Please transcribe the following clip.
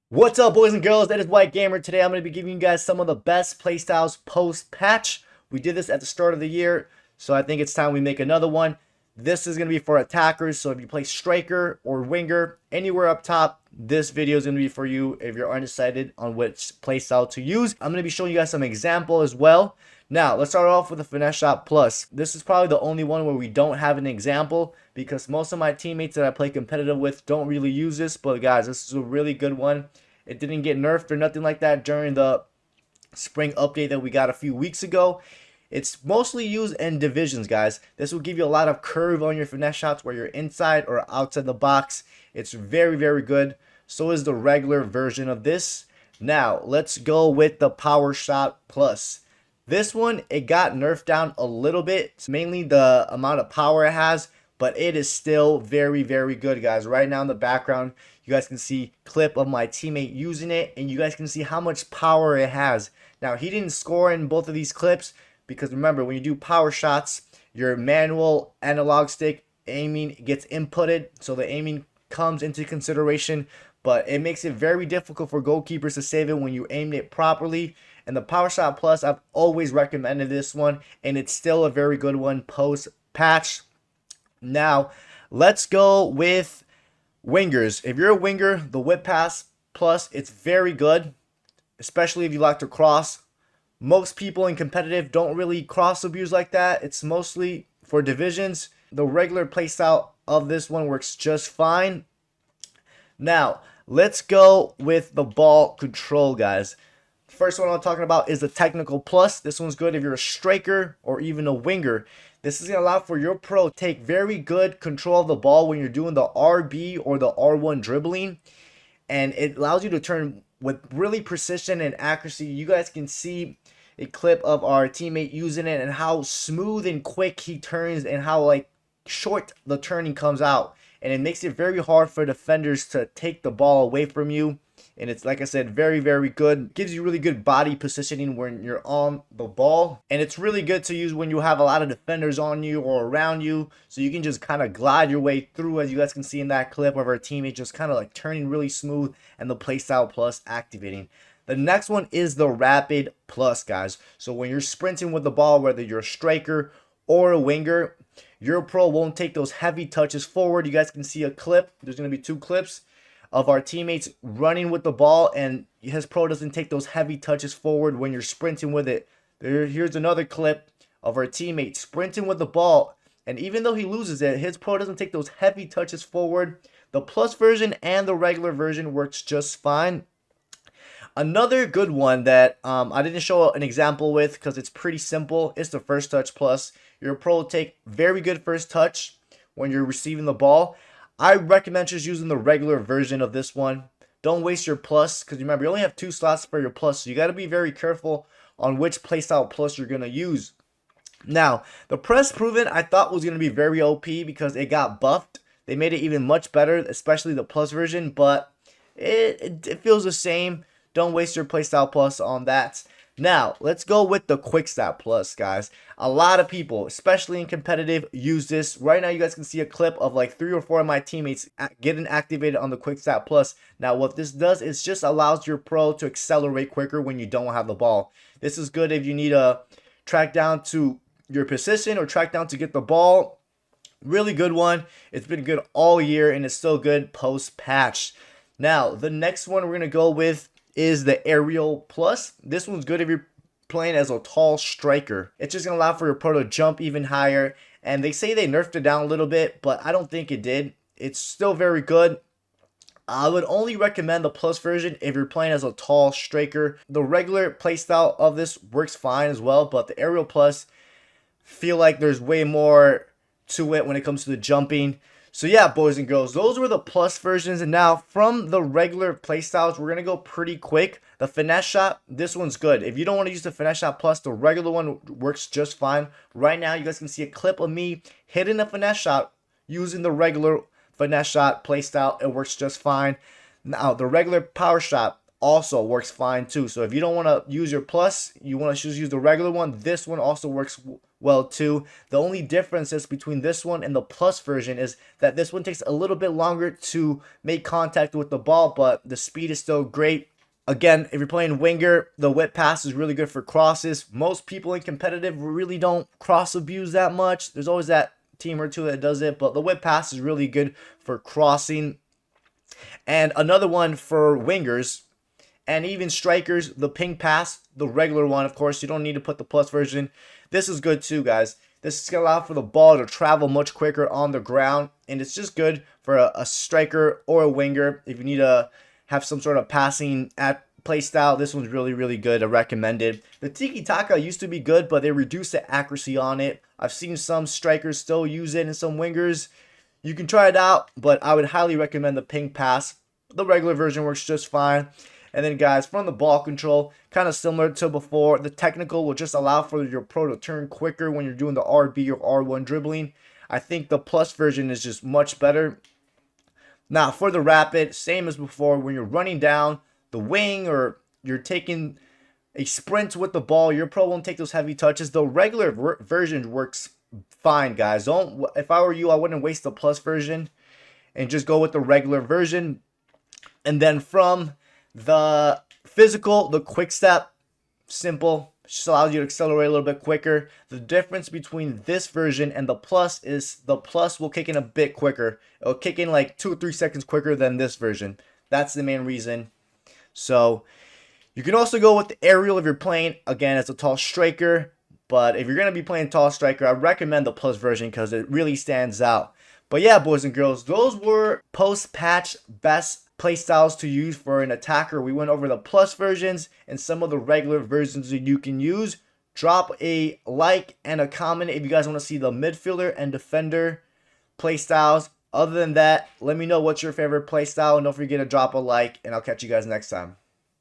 What's up, boys and girls? That is White Gamer. Today I'm going to be giving you guys some of the best playstyles post-patch. We did this at the start of the year, so I think it's time we make another one. This is going to be for attackers, so if you play striker or winger, anywhere up top, this video is going to be for you if you're undecided on which playstyle to use. I'm going to be showing you guys some example as well. Now, let's start off with the Finesse Shot Plus. This is probably the only one where we don't have an example because most of my teammates that I play competitive with don't really use this. But guys, this is a really good one. It didn't get nerfed or nothing like that during the spring update that we got a few weeks ago. It's mostly used in divisions, guys. This will give you a lot of curve on your finesse shots where you're inside or outside the box. It's very, very good. So is the regular version of this. Now, let's go with the Power Shot Plus. This one, it got nerfed down a little bit. It's mainly the amount of power it has, but it is still very, very good, guys. Right now in the background, you guys can see clip of my teammate using it, and you guys can see how much power it has. Now, he didn't score in both of these clips because remember, when you do power shots, your manual analog stick aiming gets inputted, so the aiming comes into consideration, but it makes it very difficult for goalkeepers to save it when you aimed it properly. And the Power Shot Plus, I've always recommended this one, and it's still a very good one post patch. Now, let's go with wingers. If you're a winger, the Whip Pass Plus, it's very good, especially if you like to cross. Most people in competitive don't really cross abuse like that. It's mostly for divisions. The regular playstyle of this one works just fine. Now, let's go with the ball control, guys. First one I'm talking about is the Technical Plus. This one's good if you're a striker or even a winger. This is going to allow for your pro to take very good control of the ball when you're doing the RB or the R1 dribbling. And it allows you to turn with really precision and accuracy. You guys can see a clip of our teammate using it and how smooth and quick he turns and how like short the turning comes out. And it makes it very hard for defenders to take the ball away from you. And it's, like I said, very, very good. Gives you really good body positioning when you're on the ball. And it's really good to use when you have a lot of defenders on you or around you. So you can just kind of glide your way through, as you guys can see in that clip of our teammate just kind of like turning really smooth and the Playstyle Plus activating. The next one is the Rapid Plus, guys. So when you're sprinting with the ball, whether you're a striker or a winger, your pro won't take those heavy touches forward. You guys can see a clip. There's going to be two clips of our teammates running with the ball, and his pro doesn't take those heavy touches forward when you're sprinting with it. Here's another clip of our teammate sprinting with the ball, and even though he loses it, his pro doesn't take those heavy touches forward. The plus version and the regular version works just fine. Another good one that I didn't show an example with because it's pretty simple is the First Touch Plus. Your pro will take very good first touch when you're receiving the ball. I recommend just using the regular version of this one. Don't waste your plus because remember, you only have 2 slots for your plus, so you got to be very careful on which playstyle plus you're going to use. Now, the Press Proven I thought was going to be very OP because it got buffed. They made it even much better, especially the plus version, but it feels the same. Don't waste your playstyle plus on that. Now, let's go with the Quick Stat Plus, guys. A lot of people, especially in competitive, use this. Right now, you guys can see a clip of like 3 or 4 of my teammates getting activated on the Quick Stat Plus. Now, what this does is just allows your pro to accelerate quicker when you don't have the ball. This is good if you need to track down to your position or track down to get the ball. Really good one. It's been good all year, and it's still good post-patch. Now, the next one we're going to go with is the Aerial Plus. This one's good if you're playing as a tall striker. It's just going to allow for your pro to jump even higher. And they say they nerfed it down a little bit, but I don't think it did. It's still very good. I would only recommend the plus version if you're playing as a tall striker. The regular playstyle of this works fine as well, but the Aerial Plus, feel like there's way more to it when it comes to the jumping. So yeah, boys and girls, those were the plus versions. And now from the regular playstyles, we're going to go pretty quick. The Finesse Shot, this one's good. If you don't want to use the Finesse Shot Plus, the regular one works just fine. Right now, you guys can see a clip of me hitting a Finesse Shot using the regular Finesse Shot playstyle. It works just fine. Now, the regular Power Shot, also works fine too. So if you don't want to use your plus, you want to just use the regular one, this one also works well too. The only difference is between this one and the plus version is that this one takes a little bit longer to make contact with the ball, but the speed is still great. Again, if you're playing winger, the whip pass is really good for crosses. Most people in competitive really don't cross abuse that much. There's always that team or two that does it, but the whip pass is really good for crossing. And another one for wingers and even strikers, the ping pass, the regular one, of course, you don't need to put the plus version. This is good too, guys. This is going to allow for the ball to travel much quicker on the ground, and it's just good for a striker or a winger. If you need to have some sort of passing at play style, this one's really, really good. I recommend it. The Tiki Taka used to be good, but they reduced the accuracy on it. I've seen some strikers still use it and some wingers. You can try it out, but I would highly recommend the ping pass. The regular version works just fine. And then, guys, from the ball control, kind of similar to before, the technical will just allow for your pro to turn quicker when you're doing the RB or R1 dribbling. I think the plus version is just much better. Now, for the rapid, same as before, when you're running down the wing or you're taking a sprint with the ball, your pro won't take those heavy touches. The regular version works fine, guys. If I were you, I wouldn't waste the plus version and just go with the regular version. And then from the physical, the quick step, simple, just allows you to accelerate a little bit quicker. The difference between this version and the plus is the plus will kick in a bit quicker. It'll kick in like 2 or 3 seconds quicker than this version. That's the main reason. So you can also go with the aerial if you're playing, again, as a tall striker. But if you're going to be playing tall striker, I recommend the plus version because it really stands out. But yeah, boys and girls, those were post-patch best playstyles to use for an attacker. We went over the plus versions and some of the regular versions that you can use. Drop a like and a comment if you guys want to see the midfielder and defender playstyles. Other than that, let me know what's your favorite playstyle, and don't forget to drop a like, and I'll catch you guys next time.